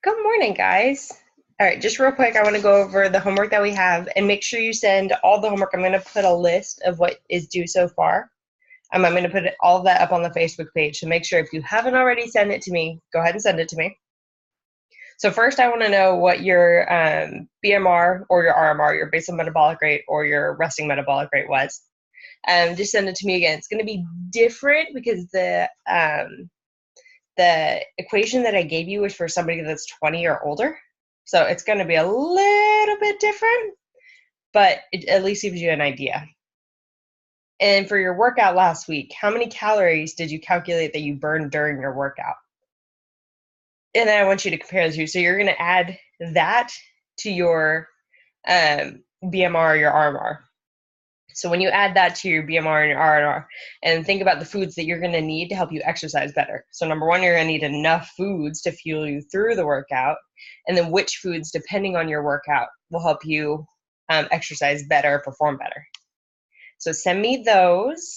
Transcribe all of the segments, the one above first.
Good morning, guys. All right, just real quick, I want to go over the homework that we have and make sure you send all the homework. I'm going to put a list of what is due so far. I'm going to put all of that up on the Facebook page. So make sure if you haven't already sent it to me, go ahead and send it to me. So first, I want to know what your BMR or your RMR, your basal metabolic rate or your resting metabolic rate was. Just send it to me again. It's going to be different because the equation that I gave you is for somebody that's 20 or older. So it's going to be a little bit different, but it at least gives you an idea. And for your workout last week, how many calories did you calculate that you burned during your workout? And then I want you to compare the two. So you're going to add that to your BMR or your RMR. So when you add that to your BMR and your RMR, and think about the foods that you're going to need to help you exercise better. So number one, you're going to need enough foods to fuel you through the workout, and then which foods, depending on your workout, will help you exercise better, perform better. So send me those.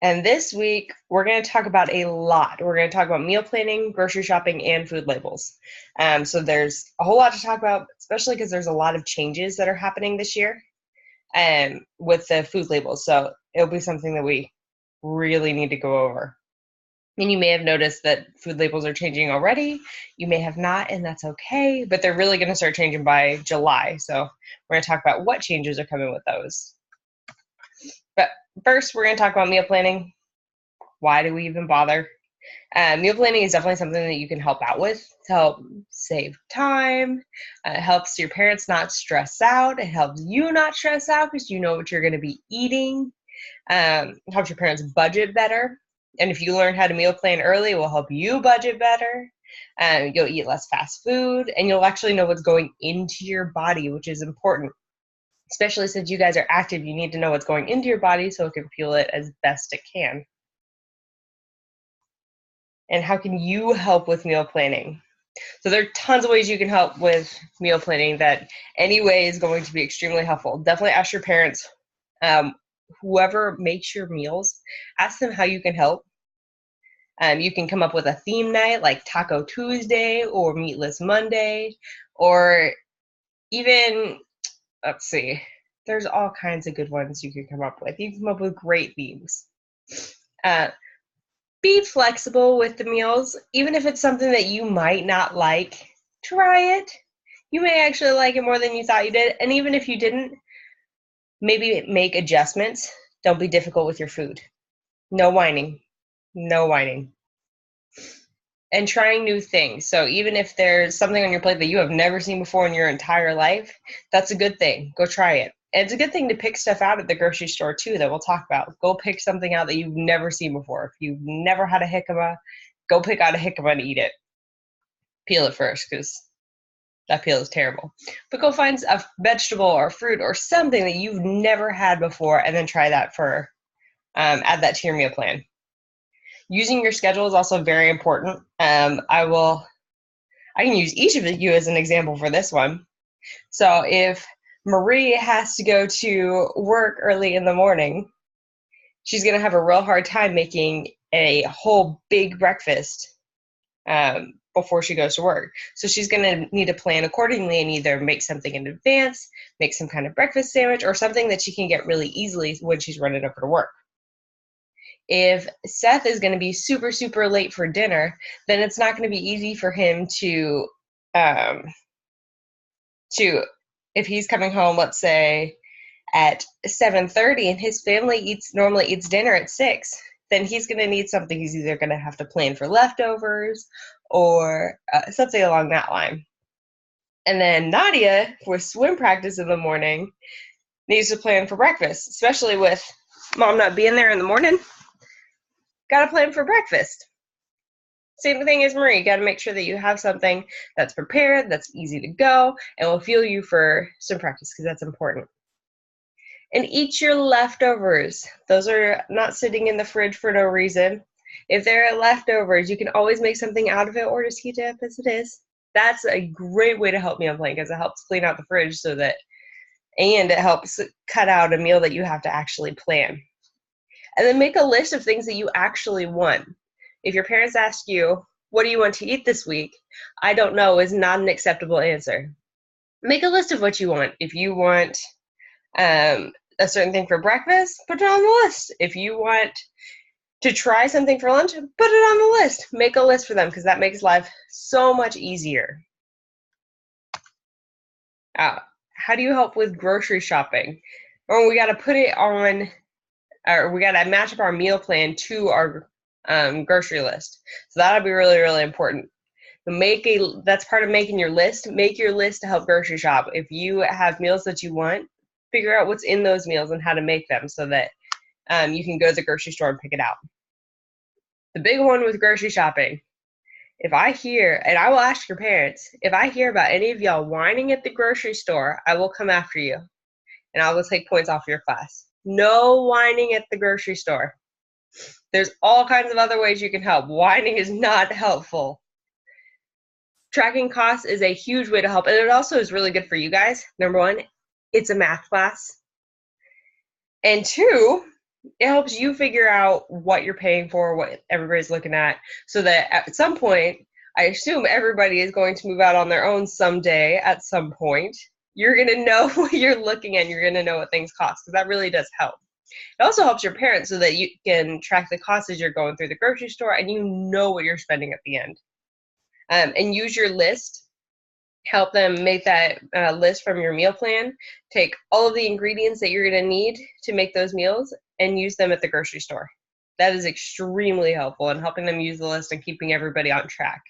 And this week, we're going to talk about a lot. We're going to talk about meal planning, grocery shopping, and food labels. So there's a whole lot to talk about, especially because there's a lot of changes that are happening this year with the food labels. So it'll be something that we really need to go over. And you may have noticed that food labels are changing already. You may have not, and that's okay. But they're really going to start changing by July. So we're going to talk about what changes are coming with those. But first, we're going to talk about meal planning. Why do we even bother? Meal planning is definitely something that you can help out with to help save time. It helps your parents not stress out. It helps you not stress out because you know what you're going to be eating. It helps your parents budget better. And if you learn how to meal plan early, it will help you budget better. You'll eat less fast food, and you'll actually know what's going into your body, which is important. Especially since you guys are active, you need to know what's going into your body so it can fuel it as best it can. And how can you help with meal planning? So there are tons of ways you can help with meal planning that any way is going to be extremely helpful. Definitely ask your parents, whoever makes your meals, ask them how you can help. You can come up with a theme night like Taco Tuesday or Meatless Monday, or even, let's see, there's all kinds of good ones you can come up with. You can come up with great themes. Be flexible with the meals. Even if it's something that you might not like, try it. You may actually like it more than you thought you did. And even if you didn't, maybe make adjustments. Don't be difficult with your food. No whining. No whining. And trying new things. So even if there's something on your plate that you have never seen before in your entire life, that's a good thing. Go try it. And it's a good thing to pick stuff out at the grocery store too that we'll talk about. Go pick something out that you've never seen before. If you've never had a jicama, go pick out a jicama and eat it. Peel it first because that peel is terrible. But go find a vegetable or fruit or something that you've never had before and then try that for, add that to your meal plan. Using your schedule is also very important. I can use each of you as an example for this one. So if Marie has to go to work early in the morning, she's going to have a real hard time making a whole big breakfast before she goes to work. So she's going to need to plan accordingly and either make something in advance, make some kind of breakfast sandwich, or something that she can get really easily when she's running over to work. If Seth is going to be super, super late for dinner, then it's not going to be easy for him to if he's coming home, let's say at 7:30 and his family normally eats dinner at 6, then he's going to need something. He's either going to have to plan for leftovers or something along that line. And then Nadia, with swim practice in the morning, needs to plan for breakfast, especially with mom not being there in the morning. Got to plan for breakfast. Same thing as Marie. Got to make sure that you have something that's prepared, that's easy to go, and will fuel you for swim practice because that's important. And eat your leftovers. Those are not sitting in the fridge for no reason. If they're leftovers, you can always make something out of it or just heat it up as it is. That's a great way to help meal plan because it helps clean out the fridge and it helps cut out a meal that you have to actually plan. And then make a list of things that you actually want. If your parents ask you, what do you want to eat this week? I don't know is not an acceptable answer. Make a list of what you want. If you want a certain thing for breakfast, put it on the list. If you want to try something for lunch, put it on the list. Make a list for them because that makes life so much easier. How do you help with grocery shopping? Well, we got to put it on, or we got to match up our meal plan to our grocery list. So that'll be really, really important. That's part of making your list. Make your list to help grocery shop. If you have meals that you want, figure out what's in those meals and how to make them so that you can go to the grocery store and pick it out. The big one with grocery shopping, if I hear, and I will ask your parents, if I hear about any of y'all whining at the grocery store, I will come after you and I will take points off your class. No whining at the grocery store. There's all kinds of other ways you can help. Whining is not helpful. Tracking costs is a huge way to help, and it also is really good for you guys. Number one, it's a math class. And two, it helps you figure out what you're paying for, what everybody's looking at, so that at some point, I assume everybody is going to move out on their own someday at some point. You're going to know what you're looking at, and you're going to know what things cost, because that really does help. It also helps your parents so that you can track the costs as you're going through the grocery store, and you know what you're spending at the end. And use your list. Help them make that list from your meal plan. Take all of the ingredients that you're going to need to make those meals and use them at the grocery store. That is extremely helpful in helping them use the list and keeping everybody on track.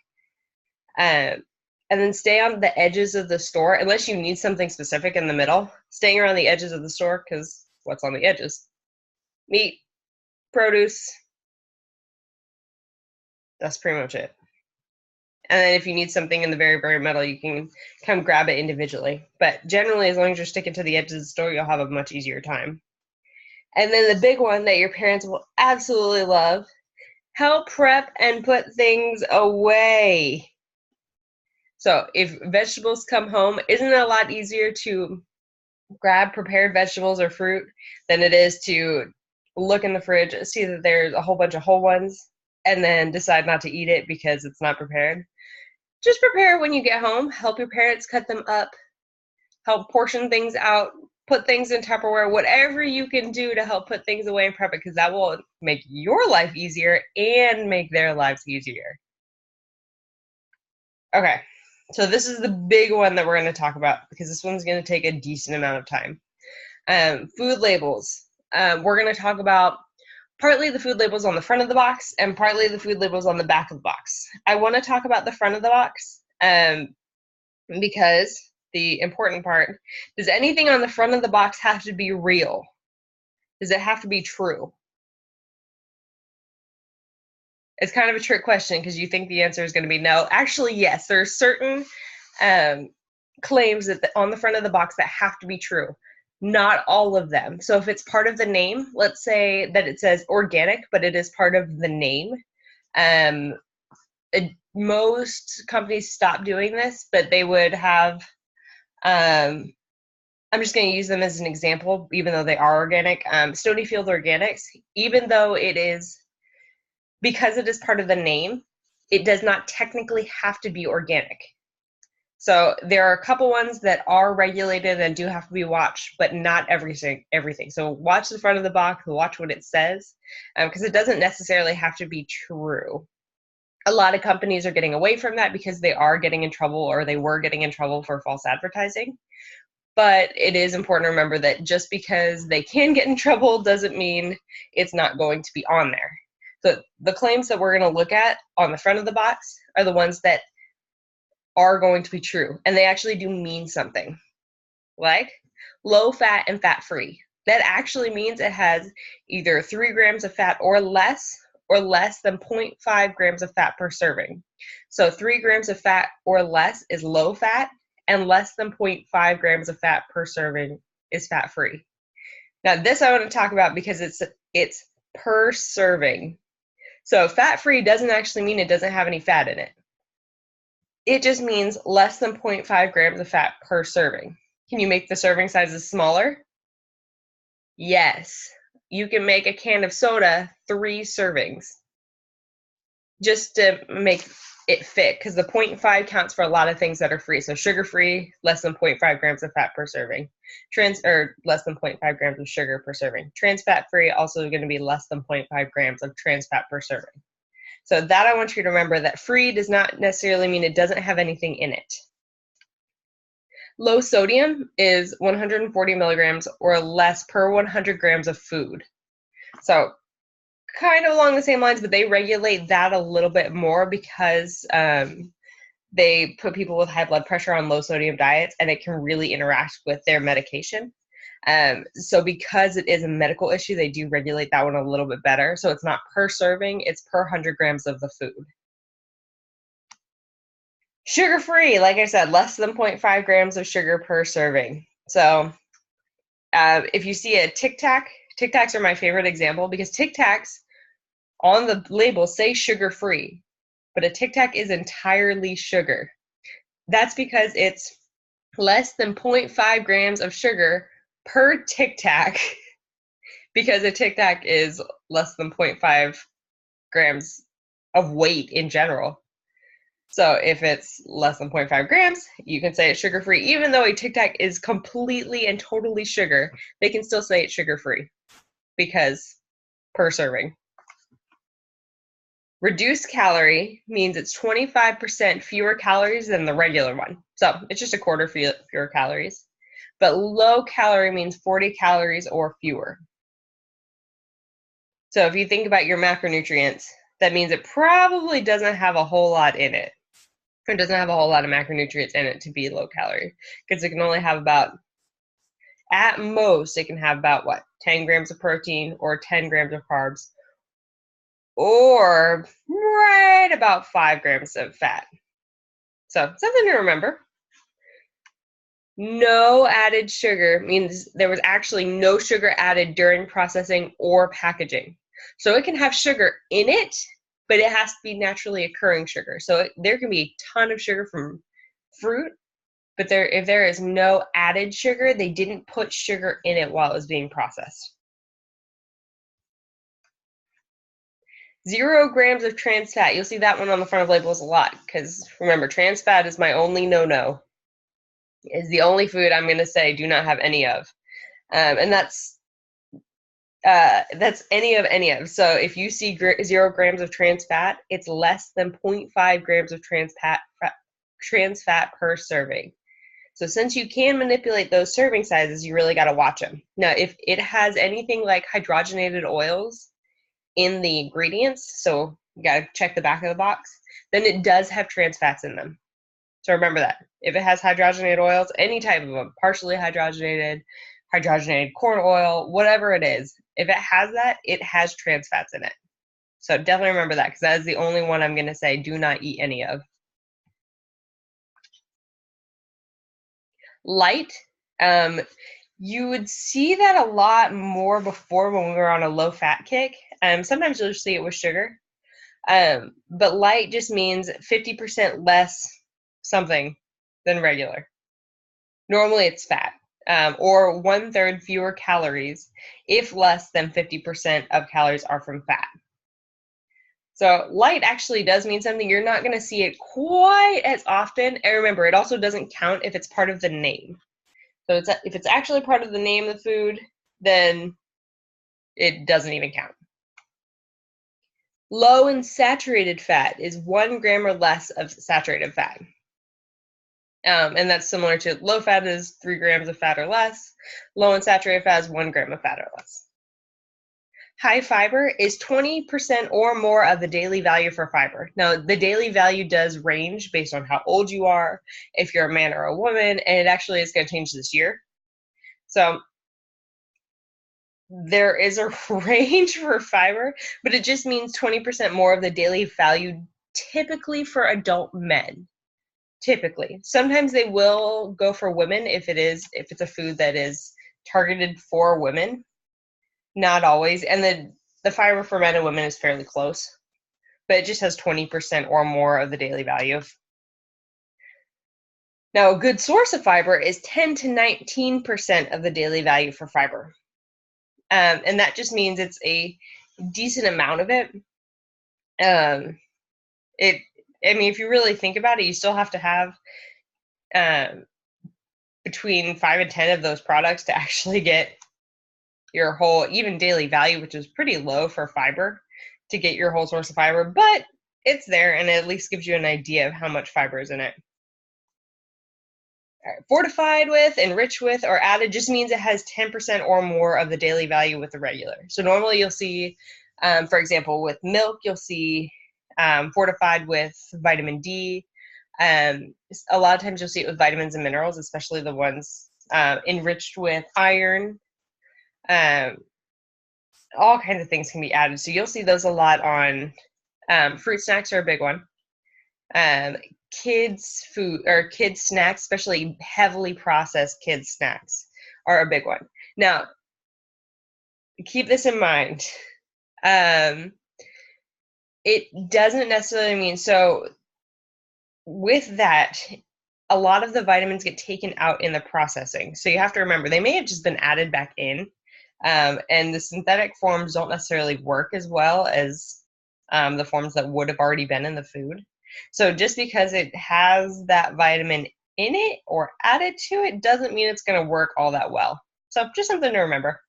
And then stay on the edges of the store, unless you need something specific in the middle. Staying around the edges of the store, because what's on the edges? Meat, produce. That's pretty much it. And then if you need something in the very, very middle, you can come grab it individually. But generally, as long as you're sticking to the edges of the store, you'll have a much easier time. And then the big one that your parents will absolutely love, help prep and put things away. So if vegetables come home, isn't it a lot easier to grab prepared vegetables or fruit than it is to look in the fridge, see that there's a whole bunch of whole ones, and then decide not to eat it because it's not prepared? Just prepare when you get home. Help your parents cut them up. Help portion things out. Put things in Tupperware. Whatever you can do to help put things away and prep it, because that will make your life easier and make their lives easier. Okay, so this is the big one that we're going to talk about because this one's going to take a decent amount of time. Food labels. We're going to talk about partly the food labels on the front of the box and partly the food labels on the back of the box. I want to talk about the front of the box because the important part, does anything on the front of the box have to be real? Does it have to be true? It's kind of a trick question because you think the answer is going to be no. Actually, yes, there are certain claims that on the front of the box that have to be true. Not all of them. So if it's part of the name, let's say that it says organic, but it is part of the name. Most companies stop doing this, but they would have, I'm just going to use them as an example, even though they are organic. Stonyfield Organics, even though it is, because it is part of the name, it does not technically have to be organic. So there are a couple ones that are regulated and do have to be watched, but not everything. So watch the front of the box, watch what it says, because it doesn't necessarily have to be true. A lot of companies are getting away from that because they are getting in trouble, or they were getting in trouble for false advertising. But it is important to remember that just because they can get in trouble doesn't mean it's not going to be on there. So the claims that we're going to look at on the front of the box are the ones that are going to be true, and they actually do mean something, like low fat and fat free. That actually means it has either 3 grams of fat or less than 0.5 grams of fat per serving. So 3 grams of fat or less is low fat, and less than 0.5 grams of fat per serving is fat free. Now this I want to talk about because it's per serving. So fat free doesn't actually mean it doesn't have any fat in it. It just means less than 0.5 grams of fat per serving. Can you make the serving sizes smaller? Yes. You can make a can of soda 3 servings. just to make it fit, because the 0.5 counts for a lot of things that are free. So sugar-free, less than 0.5 grams of fat per serving. Or less than 0.5 grams of sugar per serving. Trans fat-free, also going to be less than 0.5 grams of trans fat per serving. So that I want you to remember, that free does not necessarily mean it doesn't have anything in it. Low sodium is 140 milligrams or less per 100 grams of food. So kind of along the same lines, but they regulate that a little bit more because they put people with high blood pressure on low sodium diets, and it can really interact with their medication. So because it is a medical issue, they do regulate that one a little bit better. So it's not per serving, it's per 100 grams of the food. Sugar-free, like I said, less than 0.5 grams of sugar per serving. So if you see a Tic Tac, Tic Tacs are my favorite example because Tic Tacs on the label say sugar-free, but a Tic Tac is entirely sugar. That's because it's less than 0.5 grams of sugar per Tic Tac, because a Tic Tac is less than 0.5 grams of weight in general. So if it's less than 0.5 grams, you can say it's sugar-free. Even though a Tic Tac is completely and totally sugar, they can still say it's sugar-free because per serving. Reduced calorie means it's 25% fewer calories than the regular one. So it's just a quarter fewer calories. But low calorie means 40 calories or fewer. So if you think about your macronutrients, that means it probably doesn't have a whole lot in it. It doesn't have a whole lot of macronutrients in it to be low calorie, because it can only have about, at most, it can have about, 10 grams of protein or 10 grams of carbs, or right about 5 grams of fat. So something to remember. No added sugar means there was actually no sugar added during processing or packaging. So it can have sugar in it, but it has to be naturally occurring sugar. So there can be a ton of sugar from fruit, but if there is no added sugar, they didn't put sugar in it while it was being processed. 0 grams of trans fat. You'll see that one on the front of labels a lot, because remember, trans fat is my only no-no. Is the only food I'm going to say do not have any of. And that's any of. So if you see 0 grams of trans fat, it's less than 0.5 grams of trans fat per serving. So since you can manipulate those serving sizes, you really got to watch them. Now, if it has anything like hydrogenated oils in the ingredients, so you got to check the back of the box, then it does have trans fats in them. So remember that. If it has hydrogenated oils, any type of them, partially hydrogenated corn oil, whatever it is, if it has that, it has trans fats in it. So definitely remember that, because that is the only one I'm going to say do not eat any of. Light, you would see that a lot more before when we were on a low fat kick. Sometimes you'll see it with sugar. But light just means 50% less something than regular. Normally it's fat, or 1/3 fewer calories if less than 50% of calories are from fat. So light actually does mean something. You're not going to see it quite as often. And remember, it also doesn't count if it's part of the name. So if it's actually part of the name of the food, then it doesn't even count. Low in saturated fat is 1 gram or less of saturated fat. And that's similar to low fat is 3 grams of fat or less. Low in saturated fat is 1 gram of fat or less. High fiber is 20% or more of the daily value for fiber. Now, the daily value does range based on how old you are, if you're a man or a woman, and it actually is going to change this year. So there is a range for fiber, but it just means 20% more of the daily value, typically for adult men. Typically. Sometimes they will go for women if it's a food that is targeted for women. Not always. And then the fiber for men and women is fairly close, but it just has 20% or more of the daily value. Now, a good source of fiber is 10 to 19% of the daily value for fiber. And that just means it's a decent amount of it. I mean, if you really think about it, you still have to have between 5 and 10 of those products to actually get your whole even daily value, which is pretty low for fiber, to get your whole source of fiber, but it's there and it at least gives you an idea of how much fiber is in it. Fortified with, enriched with, or added just means it has 10% or more of the daily value with the regular. So normally you'll see, for example, with milk, you'll see fortified with vitamin D. A lot of times you'll see it with vitamins and minerals, especially the ones enriched with iron. All kinds of things can be added. So you'll see those a lot on fruit snacks are a big one. Kids food or kids snacks, especially heavily processed kids snacks, are a big one. Now, keep this in mind. It doesn't necessarily mean, so with that, a lot of the vitamins get taken out in the processing. So you have to remember, they may have just been added back in. And the synthetic forms don't necessarily work as well as the forms that would have already been in the food. So just because it has that vitamin in it or added to it doesn't mean it's going to work all that well. So just something to remember.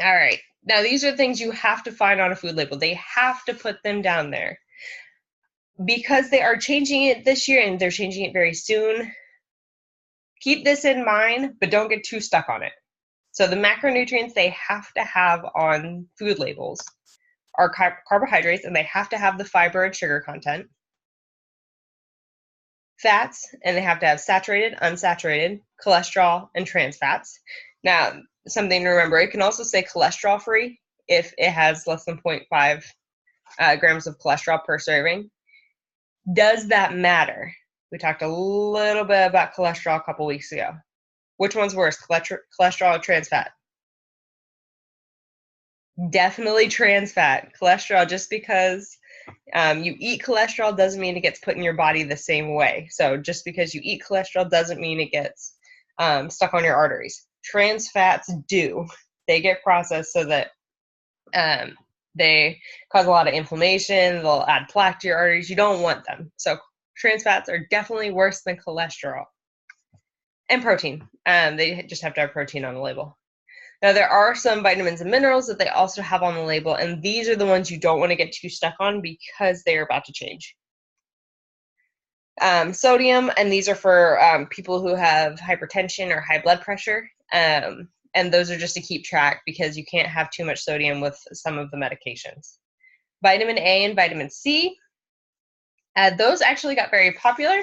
All right. Now, these are things you have to find on a food label. They have to put them down there. Because they are changing it this year and they're changing it very soon, keep this in mind, but don't get too stuck on it. So the macronutrients they have to have on food labels are carbohydrates, and they have to have the fiber and sugar content. Fats, and they have to have saturated, unsaturated, cholesterol, and trans fats. Now, something to remember, it can also say cholesterol free if it has less than 0.5 grams of cholesterol per serving. Does that matter? We talked a little bit about cholesterol a couple weeks ago. Which one's worse, cholesterol or trans fat? Definitely trans fat. Cholesterol, just because you eat cholesterol doesn't mean it gets put in your body the same way. So just because you eat cholesterol doesn't mean it gets stuck on your arteries. Trans fats do. They get processed so that they cause a lot of inflammation. They'll add plaque to your arteries. You don't want them. So trans fats are definitely worse than cholesterol. And protein. They just have to have protein on the label. Now, there are some vitamins and minerals that they also have on the label, and these are the ones you don't want to get too stuck on because they are about to change. Sodium, and these are for people who have hypertension or high blood pressure. And those are just to keep track because you can't have too much sodium with some of the medications. Vitamin A and vitamin C, those actually got very popular.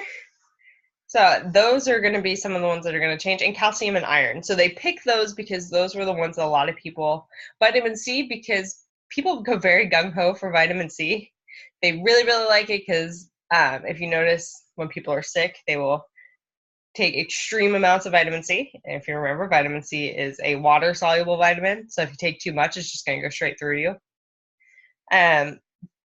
So those are going to be some of the ones that are going to change, and calcium and iron. So they pick those because those were the ones that a lot of people, vitamin C, because people go very gung-ho for vitamin C. They really, really like it because if you notice when people are sick, they will take extreme amounts of vitamin C. And if you remember, vitamin C is a water-soluble vitamin. So if you take too much, it's just going to go straight through you.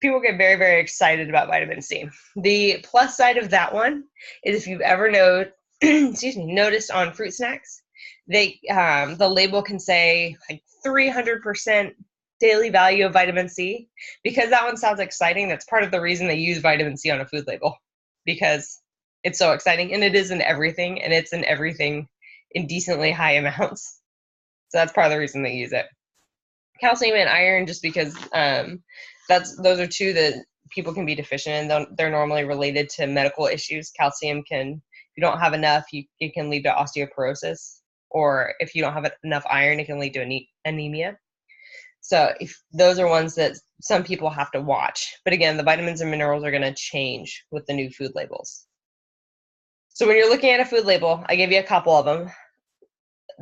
People get very, very excited about vitamin C. The plus side of that one is if you've ever noticed on fruit snacks, the label can say like 300% daily value of vitamin C. Because that one sounds exciting, that's part of the reason they use vitamin C on a food label, because it's so exciting, and it is in everything, and it's in everything in decently high amounts. So that's part of the reason they use it. Calcium and iron, just because those are two that people can be deficient in. They're normally related to medical issues. Calcium can, if you don't have enough, it can lead to osteoporosis, or if you don't have enough iron, it can lead to anemia. So if those are ones that some people have to watch. But again, the vitamins and minerals are going to change with the new food labels. So when you're looking at a food label, I gave you a couple of them.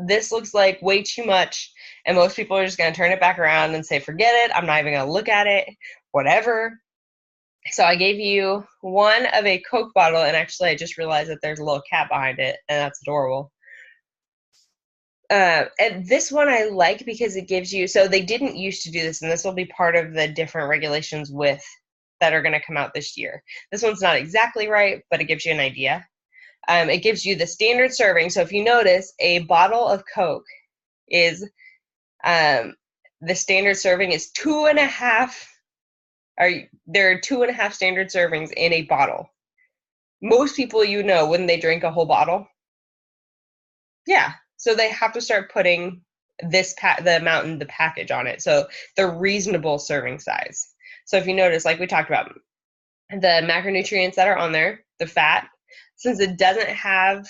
This looks like way too much, and most people are just going to turn it back around and say, forget it, I'm not even going to look at it, whatever. So I gave you one of a Coke bottle, and actually I just realized that there's a little cat behind it, and that's adorable. And this one I like because it gives you, so they didn't used to do this, and this will be part of the different regulations that are going to come out this year. This one's not exactly right, but it gives you an idea. It gives you the standard serving. So if you notice, a bottle of Coke is, the standard serving is 2.5 There are 2.5 standard servings in a bottle. Most people, when they drink a whole bottle, yeah. So they have to start putting the amount in the package on it. So the reasonable serving size. So if you notice, like we talked about, the macronutrients that are on there, the fat, since it doesn't have,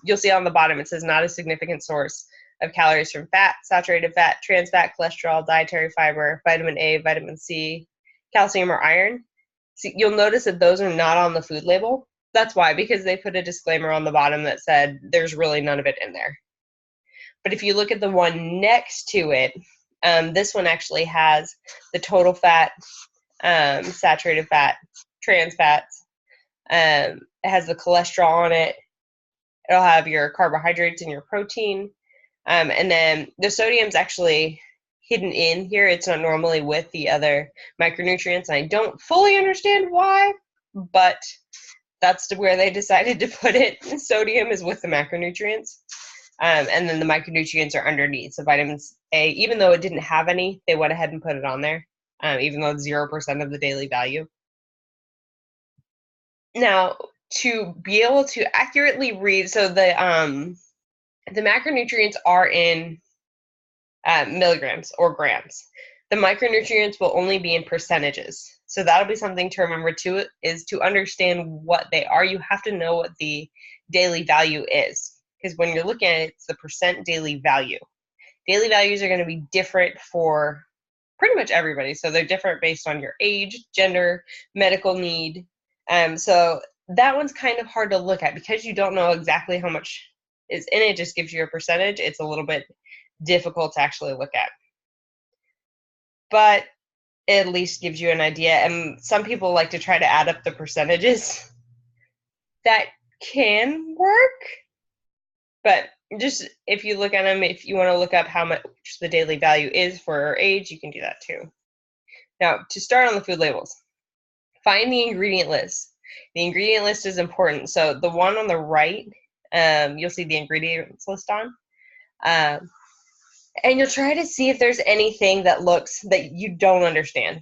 you'll see on the bottom, it says not a significant source of calories from fat, saturated fat, trans fat, cholesterol, dietary fiber, vitamin A, vitamin C, calcium, or iron. So you'll notice that those are not on the food label. That's why, because they put a disclaimer on the bottom that said there's really none of it in there. But if you look at the one next to it, this one actually has the total fat, saturated fat, trans fats. It has the cholesterol on it. It'll have your carbohydrates and your protein. And then the sodium's actually hidden in here. It's not normally with the other micronutrients. And I don't fully understand why, but that's where they decided to put it. Sodium is with the macronutrients. And then the micronutrients are underneath. So vitamins A, even though it didn't have any, they went ahead and put it on there, even though it's 0% of the daily value. Now, to be able to accurately read, so the macronutrients are in milligrams or grams. The micronutrients will only be in percentages. So that'll be something to remember too, is to understand what they are. You have to know what the daily value is, because when you're looking at it, it's the percent daily value. Daily values are going to be different for pretty much everybody. So they're different based on your age, gender, medical need. So that one's kind of hard to look at because you don't know exactly how much is in it. Just gives you a percentage. It's a little bit difficult to actually look at, but it at least gives you an idea. And some people like to try to add up the percentages. That can work, but just if you look at them, if you want to look up how much the daily value is for age, you can do that too. Now, to start on the food labels, find the ingredient list. The ingredient list is important. So the one on the right, you'll see the ingredients list on. And you'll try to see if there's anything that you don't understand.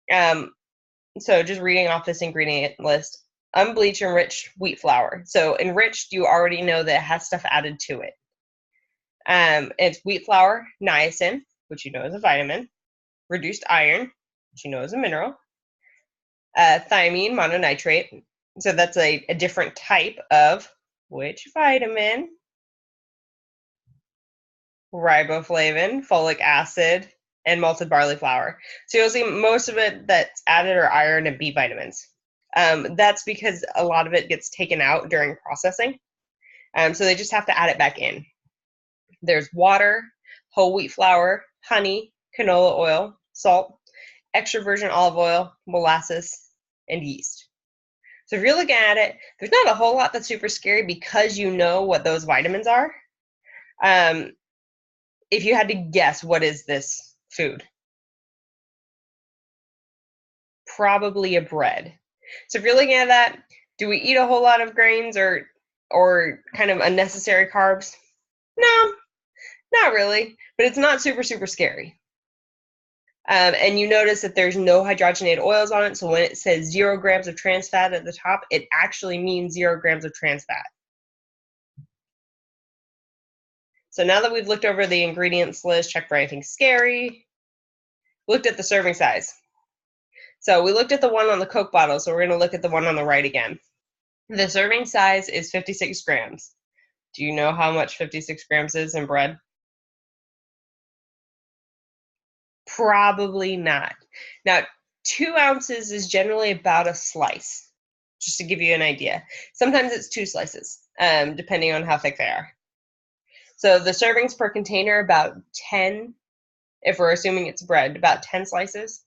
So just reading off this ingredient list, unbleached enriched wheat flour. So enriched, you already know that it has stuff added to it. It's wheat flour, niacin, which you know is a vitamin, reduced iron, which you know is a mineral, thiamine mononitrate. So that's a different type of which vitamin? Riboflavin, folic acid, and malted barley flour. So you'll see most of it that's added are iron and B vitamins. That's because a lot of it gets taken out during processing. So they just have to add it back in. There's water, whole wheat flour, honey, canola oil, salt, extra virgin olive oil, molasses, and yeast. So if you're looking at it, there's not a whole lot that's super scary because you know what those vitamins are. If you had to guess, what is this food? Probably a bread. So if you're looking at that, do we eat a whole lot of grains or kind of unnecessary carbs? No, not really, but it's not super, super scary. And you notice that there's no hydrogenated oils on it. So when it says 0 grams of trans fat at the top, it actually means 0 grams of trans fat. So now that we've looked over the ingredients list, checked for anything scary, looked at the serving size. So we looked at the one on the Coke bottle, so we're going to look at the one on the right again. The serving size is 56 grams. Do you know how much 56 grams is in bread? Probably not. Now, 2 ounces is generally about a slice, just to give you an idea. Sometimes it's 2 slices, depending on how thick they are. So the servings per container, about 10, if we're assuming it's bread, about 10 slices.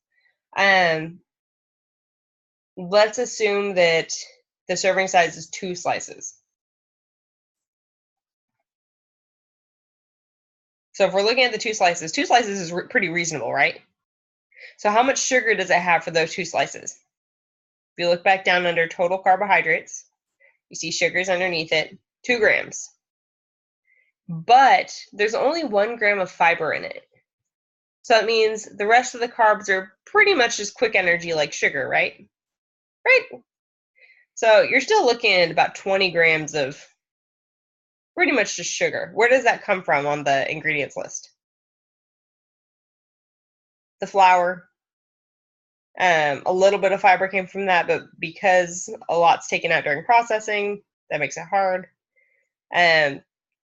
Let's assume that the serving size is 2 slices. So if we're looking at the 2 slices is pretty reasonable, right? So how much sugar does it have for those 2 slices? If you look back down under total carbohydrates, you see sugars underneath it, 2 grams. But there's only 1 gram of fiber in it. So that means the rest of the carbs are pretty much just quick energy like sugar, right? Right? So you're still looking at about 20 grams of pretty much just sugar. Where does that come from on the ingredients list? The flour. A little bit of fiber came from that, but because a lot's taken out during processing, that makes it hard.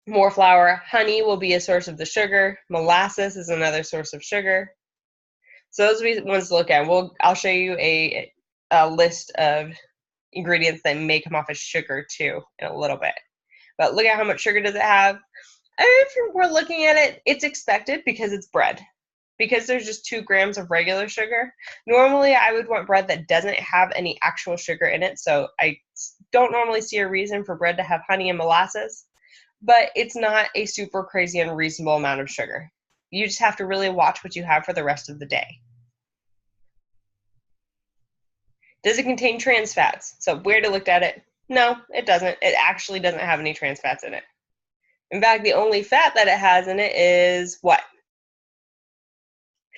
More flour. Honey will be a source of the sugar. Molasses is another source of sugar. So those are ones to look at. I'll show you a list of ingredients that may come off as sugar too in a little bit. But look at how much sugar does it have. If we're looking at it, it's expected because it's bread. Because there's just 2 grams of regular sugar. Normally, I would want bread that doesn't have any actual sugar in it. So I don't normally see a reason for bread to have honey and molasses. But it's not a super crazy unreasonable amount of sugar. You just have to really watch what you have for the rest of the day. Does it contain trans fats? So Weird looked at it. No, it doesn't. It actually doesn't have any trans fats in it. In fact, the only fat that it has in it is what?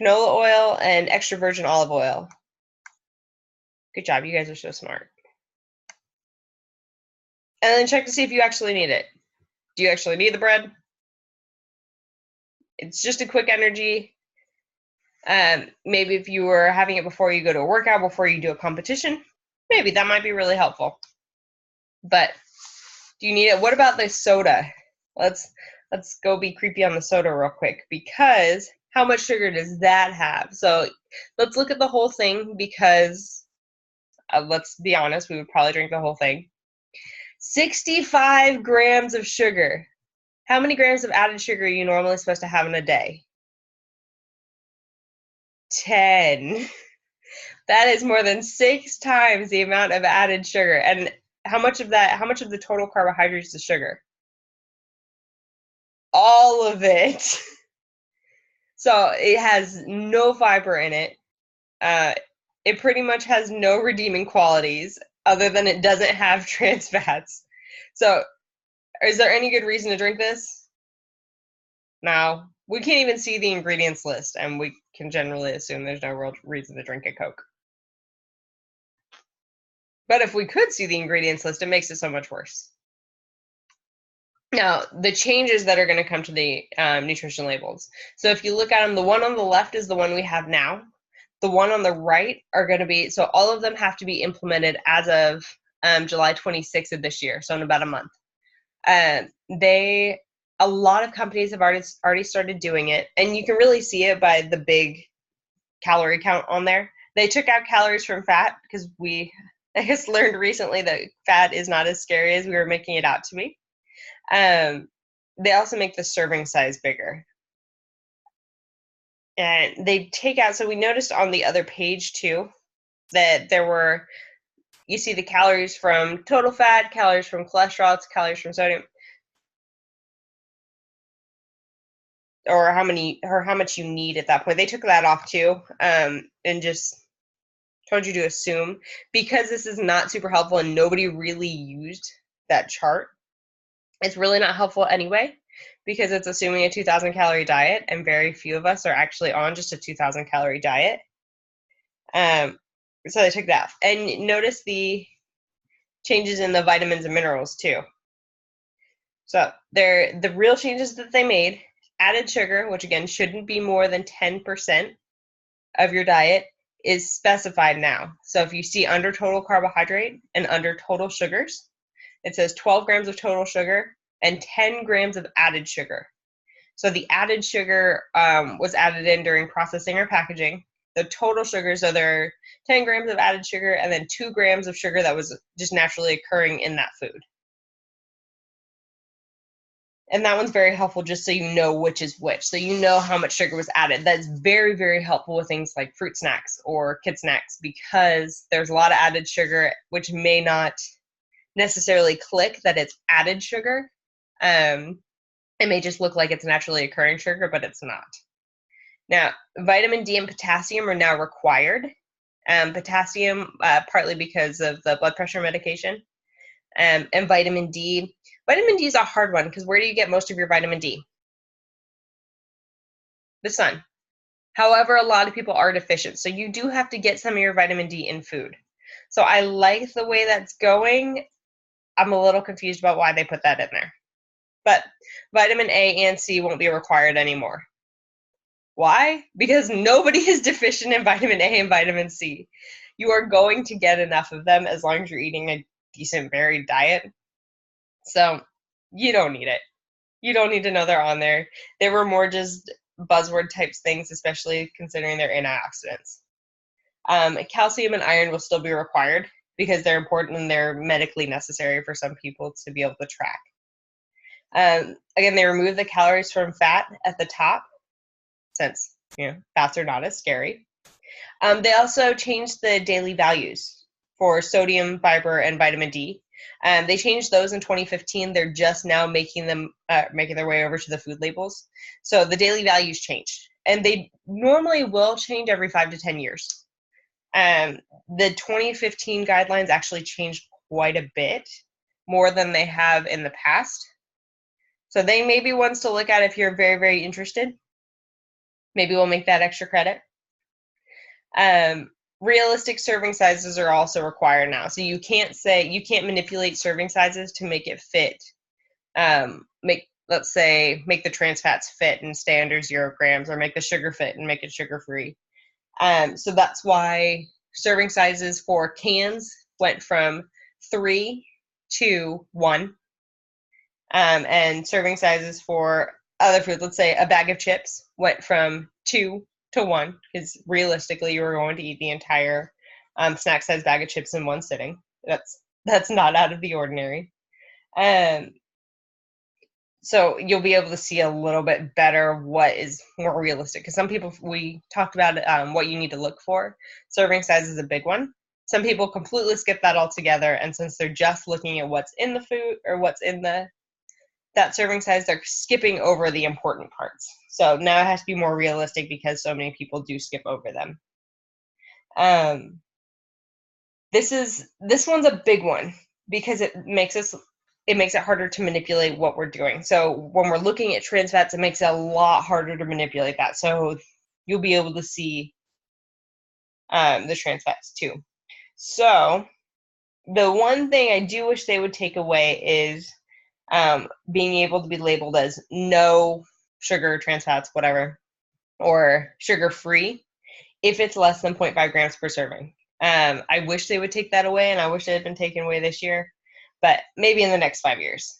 Canola oil and extra virgin olive oil. Good job. You guys are so smart. And then check to see if you actually need it. Do you actually need the bread? It's just a quick energy. Maybe if you were having it before you go to a workout, before you do a competition, maybe that might be really helpful. But do you need it? What about the soda? Let's go be creepy on the soda real quick, because how much sugar does that have? So let's look at the whole thing, because let's be honest, we would probably drink the whole thing. 65 grams of sugar. How many grams of added sugar are you normally supposed to have in a day? 10. That is more than 6 times the amount of added sugar. And how much of the total carbohydrates is sugar? All of it. So it has no fiber in it. It pretty much has no redeeming qualities other than it doesn't have trans fats. So is there any good reason to drink this? No. We can't even see the ingredients list, and we can generally assume there's no real reason to drink a Coke. But if we could see the ingredients list, it makes it so much worse. Now, the changes that are going to come to the nutrition labels. So if you look at them, the one on the left is the one we have now. The one on the right are going to be, so all of them have to be implemented as of July 26th of this year, so in about a month. A lot of companies have already started doing it, and you can really see it by the big calorie count on there. They took out calories from fat because we, I guess, learned recently that fat is not as scary as we were making it out to be. They also make the serving size bigger. And they take out, so we noticed on the other page too, that there were, you see the calories from total fat, calories from cholesterol, calories from sodium, or how much you need at that point. They took that off too, and just told you to assume, because this is not super helpful and nobody really used that chart. It's really not helpful anyway, because it's assuming a 2,000 calorie diet, and very few of us are actually on just a 2,000 calorie diet. So they took that off. And notice the changes in the vitamins and minerals too. So the real changes that they made: added sugar, which again shouldn't be more than 10% of your diet, is specified now. So if you see under total carbohydrate and under total sugars, it says 12 grams of total sugar and 10 grams of added sugar. So the added sugar was added in during processing or packaging. The total sugar, so there are 10 grams of added sugar and then 2 grams of sugar that was just naturally occurring in that food. And that one's very helpful, just so you know which is which. So you know how much sugar was added. That's very, very helpful with things like fruit snacks or kid snacks, because there's a lot of added sugar, which may not necessarily click that it's added sugar. It may just look like it's naturally occurring sugar, but it's not. Now, vitamin D and potassium are now required. Potassium, partly because of the blood pressure medication. And vitamin D. Vitamin D is a hard one, because where do you get most of your vitamin D? The sun. However, a lot of people are deficient, so you do have to get some of your vitamin D in food. So I like the way that's going. I'm a little confused about why they put that in there. But vitamin A and C won't be required anymore. Why? Because nobody is deficient in vitamin A and vitamin C. You are going to get enough of them as long as you're eating a decent varied diet. So you don't need it. You don't need to know they're on there. They were more just buzzword types things, especially considering they're antioxidants. Calcium and iron will still be required because they're important and they're medically necessary for some people to be able to track. Again, they remove the calories from fat at the top, since fats are not as scary. They also changed the daily values for sodium, fiber, and vitamin D. They changed those in 2015. They're just now making their way over to the food labels. So the daily values changed, and they normally will change every 5 to 10 years. The 2015 guidelines actually changed quite a bit more than they have in the past. So they may be ones to look at if you're very, very interested. Maybe we'll make that extra credit. Realistic serving sizes are also required now. So you can't manipulate serving sizes to make it fit. Make the trans fats fit and stay under 0 grams, or make the sugar fit and make it sugar-free. So that's why serving sizes for cans went from 3 to 1. And serving sizes for other food, let's say a bag of chips, went from 2 to 1, because realistically you were going to eat the entire snack size bag of chips in one sitting. That's not out of the ordinary. So you'll be able to see a little bit better what is more realistic, because some people, we talked about what you need to look for. Serving size is a big one. Some people completely skip that altogether, and since they're just looking at what's in the food or what's in that serving size, they're skipping over the important parts. So now it has to be more realistic because so many people do skip over them. This one's a big one because it makes it harder to manipulate what we're doing. So when we're looking at trans fats, it makes it a lot harder to manipulate that. So you'll be able to see the trans fats too. So the one thing I do wish they would take away is being able to be labeled as no sugar, trans fats, whatever, or sugar-free if it's less than 0.5 grams per serving. I wish they would take that away, and I wish it had been taken away this year, but maybe in the next 5 years.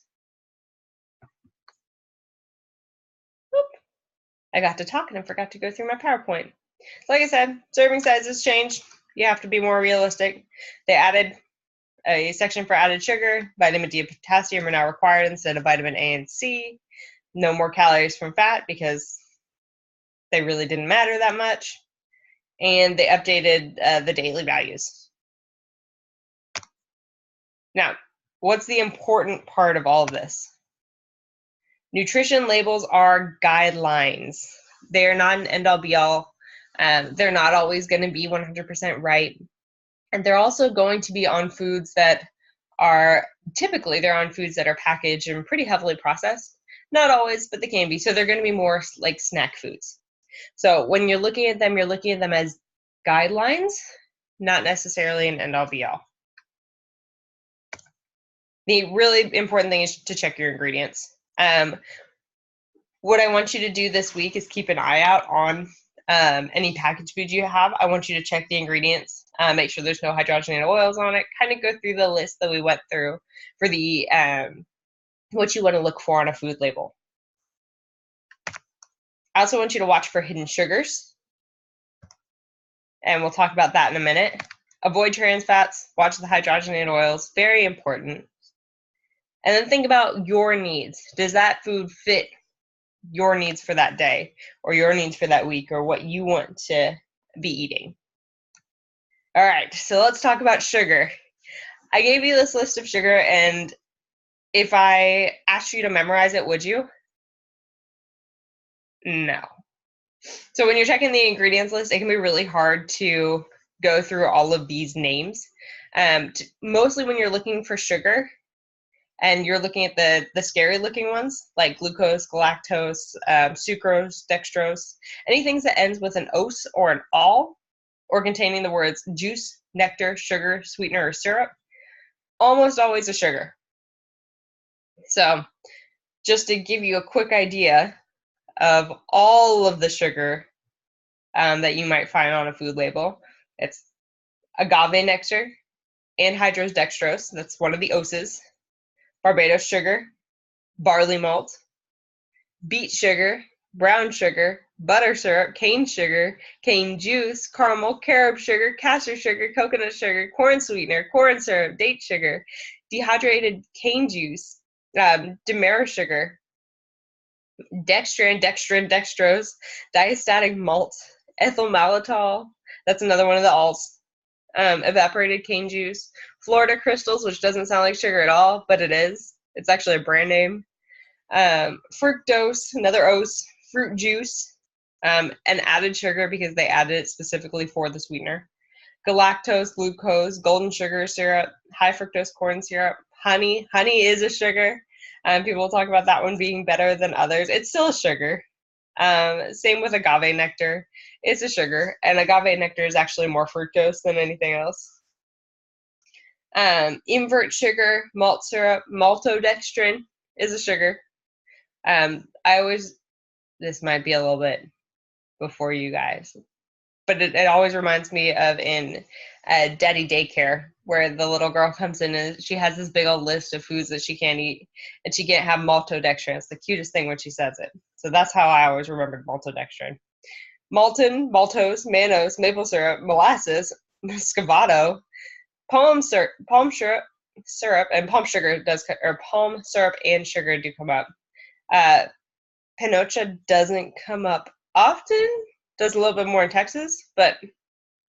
Oop. I got to talking and forgot to go through my PowerPoint. Like I said, serving sizes changed. You have to be more realistic. They added a section for added sugar. Vitamin D and potassium are now required instead of vitamin A and C. No more calories from fat because they really didn't matter that much. And they updated the daily values. Now, what's the important part of all of this? Nutrition labels are guidelines. They're not an end-all be-all. They're not always going to be 100% right. And they're also going to be on foods that are, typically they're on foods that are packaged and pretty heavily processed. Not always, but they can be. So they're going to be more like snack foods. So when you're looking at them, you're looking at them as guidelines, not necessarily an end-all be-all. The really important thing is to check your ingredients. What I want you to do this week is keep an eye out on any packaged food you have. I want you to check the ingredients, make sure there's no hydrogenated oils on it, kind of go through the list that we went through for the what you want to look for on a food label. I also want you to watch for hidden sugars, and we'll talk about that in a minute. Avoid trans fats, watch the hydrogenated oils, very important. And then think about your needs. Does that food fit your needs for that day or your needs for that week or what you want to be eating? All right, so let's talk about sugar. I gave you this list of sugar, and if I asked you to memorize it, would you? No. So when you're checking the ingredients list, it can be really hard to go through all of these names. Mostly when you're looking for sugar, and you're looking at the scary looking ones like glucose, galactose, sucrose, dextrose, anything that ends with an ose or an all, or containing the words juice, nectar, sugar, sweetener, or syrup, almost always a sugar. So just to give you a quick idea of all of the sugar that you might find on a food label, it's agave nectar, anhydrous dextrose, that's one of the oses, Barbados sugar, barley malt, beet sugar, brown sugar, butter syrup, cane juice, caramel, carob sugar, castor sugar, coconut sugar, corn sweetener, corn syrup, date sugar, dehydrated cane juice, demerara sugar, dextrin, dextrose, diastatic malt, ethyl maltitol, that's another one of the alts, evaporated cane juice, Florida crystals, which doesn't sound like sugar at all, but it is. It's actually a brand name. Fructose, another ose, fruit juice, and added sugar because they added it specifically for the sweetener. Galactose, glucose, golden sugar syrup, high fructose corn syrup, honey. Honey is a sugar. People talk about that one being better than others. It's still a sugar. Same with agave nectar. It's a sugar, and agave nectar is actually more fructose than anything else. Invert sugar, malt syrup, maltodextrin is a sugar. This might be a little bit before you guys, but it always reminds me of in Daddy Daycare, where the little girl comes in and she has this big old list of foods that she can't eat, and she can't have maltodextrin. It's the cutest thing when she says it. So that's how I always remembered maltodextrin. Malton, maltose, mannose, maple syrup, molasses, muscovado, palm syrup, and palm sugar or palm syrup and sugar do come up. Pinocha doesn't come up often, does a little bit more in Texas, but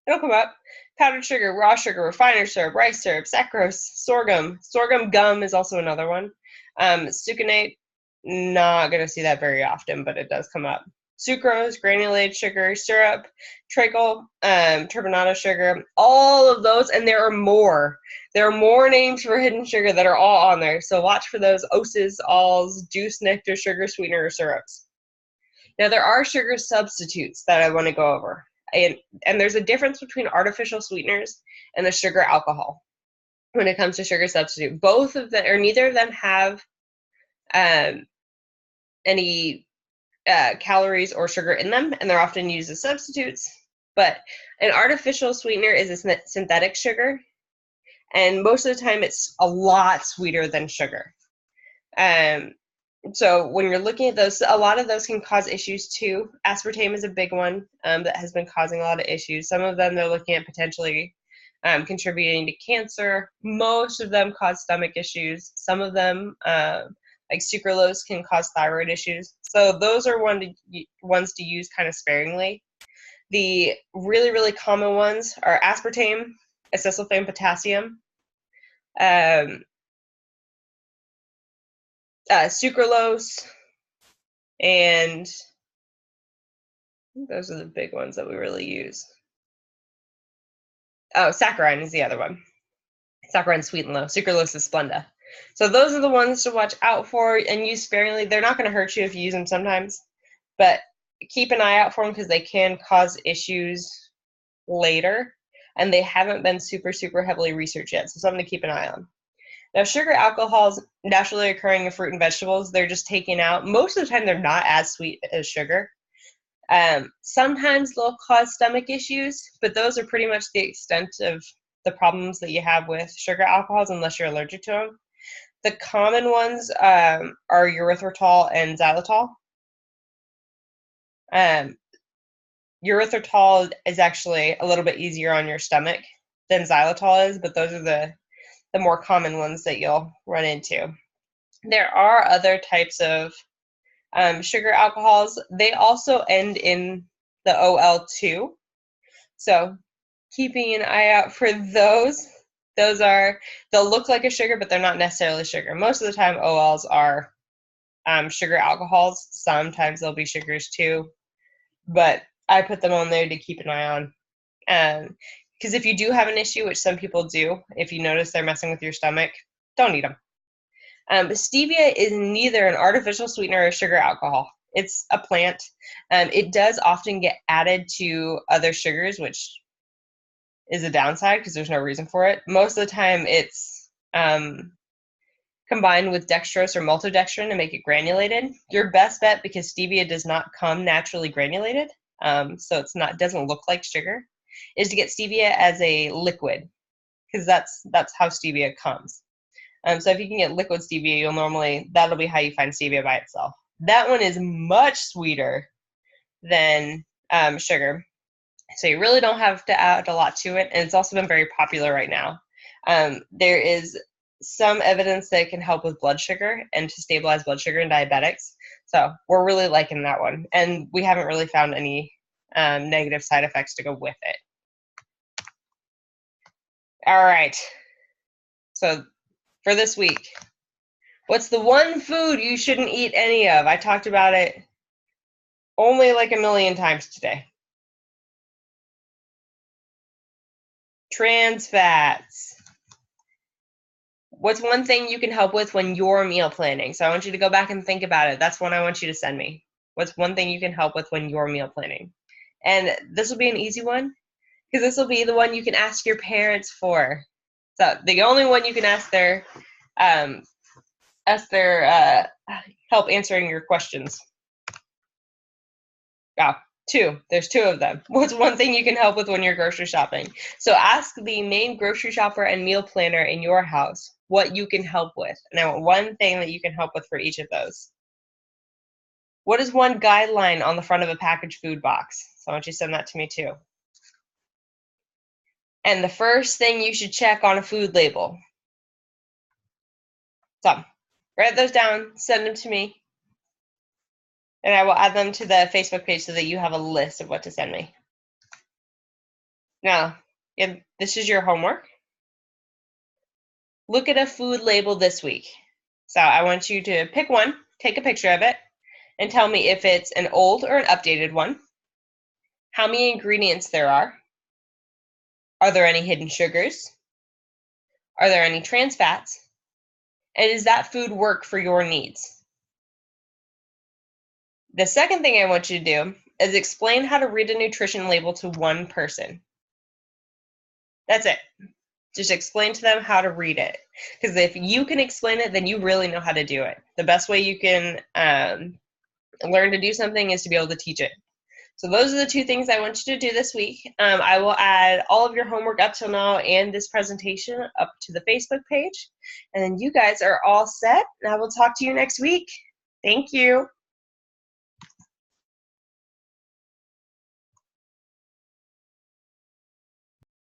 it'll come up. Powdered sugar, raw sugar, refiner syrup, rice syrup, saccharose, sorghum. Sorghum gum is also another one. Sucanate, not going to see that very often, but it does come up. Sucrose, granulated sugar, syrup, treacle, turbinado sugar, all of those, and there are more. There are more names for hidden sugar that are all on there, so watch for those oses, alls, juice, nectar, sugar, sweetener, or syrups. Now, there are sugar substitutes that I want to go over, and there's a difference between artificial sweeteners and the sugar alcohol when it comes to sugar substitute. Both of them, or neither of them, have any calories or sugar in them, and they're often used as substitutes. But an artificial sweetener is a synthetic sugar, and most of the time it's a lot sweeter than sugar. So when you're looking at those, a lot of those can cause issues too. Aspartame is a big one that has been causing a lot of issues. Some of them they're looking at potentially contributing to cancer. Most of them cause stomach issues. Some of them like sucralose can cause thyroid issues. So those are ones to use kind of sparingly. The really, really common ones are aspartame, acesulfame potassium, sucralose, and those are the big ones that we really use. Oh, saccharin is the other one. Saccharin sweet and low. Sucralose is Splenda. So those are the ones to watch out for and use sparingly. They're not going to hurt you if you use them sometimes, but keep an eye out for them because they can cause issues later, and they haven't been super, super heavily researched yet, so something to keep an eye on. Now, sugar alcohols naturally occurring in fruit and vegetables, they're just taken out. Most of the time, they're not as sweet as sugar. Sometimes they'll cause stomach issues, but those are pretty much the extent of the problems that you have with sugar alcohols unless you're allergic to them. The common ones are erythritol and xylitol. Erythritol is actually a little bit easier on your stomach than xylitol is, but those are the more common ones that you'll run into. There are other types of sugar alcohols. They also end in the OL2. So keeping an eye out for those. They'll look like a sugar, but they're not necessarily sugar. Most of the time, OLs are sugar alcohols. Sometimes they'll be sugars too, but I put them on there to keep an eye on. Because if you do have an issue, which some people do, if you notice they're messing with your stomach, don't eat them. Stevia is neither an artificial sweetener or sugar alcohol. It's a plant. It does often get added to other sugars, which is a downside because there's no reason for it. Most of the time it's combined with dextrose or maltodextrin to make it granulated. Your best bet, because stevia does not come naturally granulated, so doesn't look like sugar, is to get stevia as a liquid, because that's how stevia comes. So if you can get liquid stevia, that'll be how you find stevia by itself. That one is much sweeter than sugar, so you really don't have to add a lot to it, and it's also been very popular right now. There is some evidence that it can help with blood sugar and to stabilize blood sugar in diabetics. So we're really liking that one, and we haven't really found any negative side effects to go with it. All right. So for this week, what's the one food you shouldn't eat any of? I talked about it only like a million times today. Trans fats. What's one thing you can help with when you're meal planning? So I want you to go back and think about it. That's one I want you to send me. What's one thing you can help with when you're meal planning? And this will be an easy one, because this will be the one you can ask your parents for. So the only one you can ask their help answering your questions. There's two of them. What's one thing you can help with when you're grocery shopping? So ask the main grocery shopper and meal planner in your house what you can help with. And I want one thing that you can help with for each of those. What is one guideline on the front of a packaged food box? So I want you to send that to me too. And the first thing you should check on a food label. So write those down, send them to me, and I will add them to the Facebook page so that you have a list of what to send me. Now, this is your homework. Look at a food label this week. So I want you to pick one, take a picture of it, and tell me if it's an old or an updated one, how many ingredients there are there any hidden sugars, are there any trans fats, and does that food work for your needs? The second thing I want you to do is explain how to read a nutrition label to one person. That's it. Just explain to them how to read it. Because if you can explain it, then you really know how to do it. The best way you can learn to do something is to be able to teach it. So those are the two things I want you to do this week. I will add all of your homework up till now and this presentation up to the Facebook page. And then you guys are all set, and I will talk to you next week. Thank you.